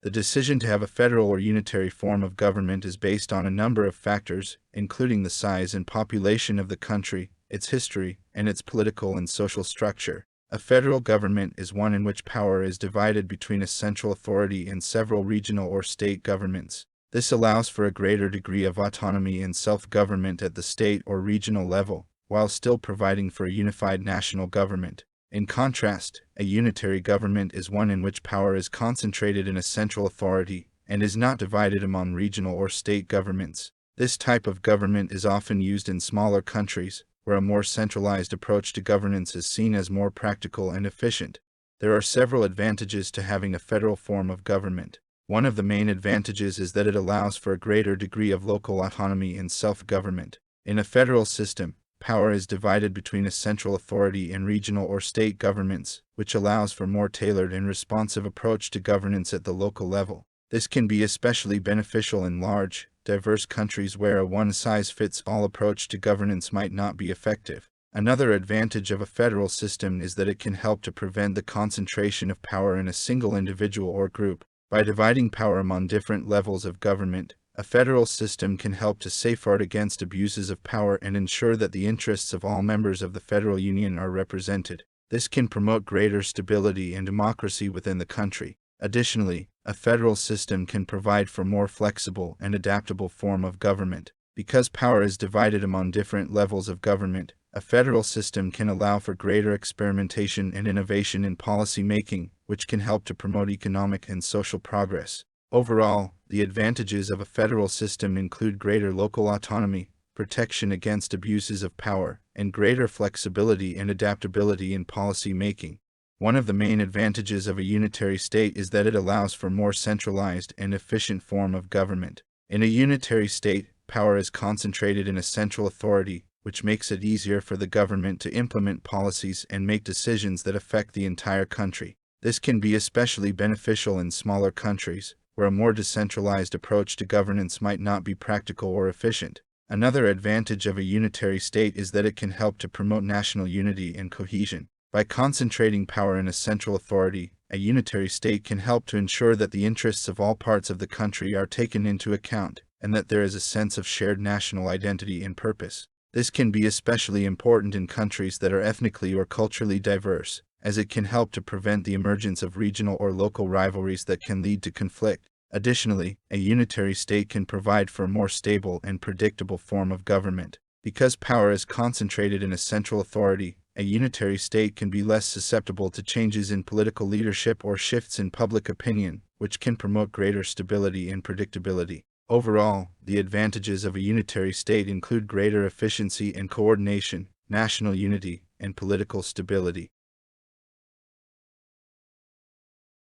The decision to have a federal or unitary form of government is based on a number of factors, including the size and population of the country, its history, and its political and social structure. A federal government is one in which power is divided between a central authority and several regional or state governments. This allows for a greater degree of autonomy and self-government at the state or regional level, while still providing for a unified national government. In contrast, a unitary government is one in which power is concentrated in a central authority and is not divided among regional or state governments. This type of government is often used in smaller countries, where a more centralized approach to governance is seen as more practical and efficient. There are several advantages to having a federal form of government. One of the main advantages is that it allows for a greater degree of local autonomy and self-government. In a federal system, power is divided between a central authority and regional or state governments, which allows for a more tailored and responsive approach to governance at the local level. This can be especially beneficial in large, diverse countries where a one-size-fits-all approach to governance might not be effective. Another advantage of a federal system is that it can help to prevent the concentration of power in a single individual or group. By dividing power among different levels of government, a federal system can help to safeguard against abuses of power and ensure that the interests of all members of the federal union are represented. This can promote greater stability and democracy within the country. Additionally, a federal system can provide for a more flexible and adaptable form of government. Because power is divided among different levels of government, a federal system can allow for greater experimentation and innovation in policy making, which can help to promote economic and social progress. Overall, the advantages of a federal system include greater local autonomy, protection against abuses of power, and greater flexibility and adaptability in policy making. One of the main advantages of a unitary state is that it allows for a more centralized and efficient form of government. In a unitary state, power is concentrated in a central authority, which makes it easier for the government to implement policies and make decisions that affect the entire country. This can be especially beneficial in smaller countries, where a more decentralized approach to governance might not be practical or efficient. Another advantage of a unitary state is that it can help to promote national unity and cohesion. By concentrating power in a central authority, a unitary state can help to ensure that the interests of all parts of the country are taken into account, and that there is a sense of shared national identity and purpose. This can be especially important in countries that are ethnically or culturally diverse, as it can help to prevent the emergence of regional or local rivalries that can lead to conflict. Additionally, a unitary state can provide for a more stable and predictable form of government. Because power is concentrated in a central authority, a unitary state can be less susceptible to changes in political leadership or shifts in public opinion, which can promote greater stability and predictability. Overall, the advantages of a unitary state include greater efficiency and coordination, national unity, and political stability.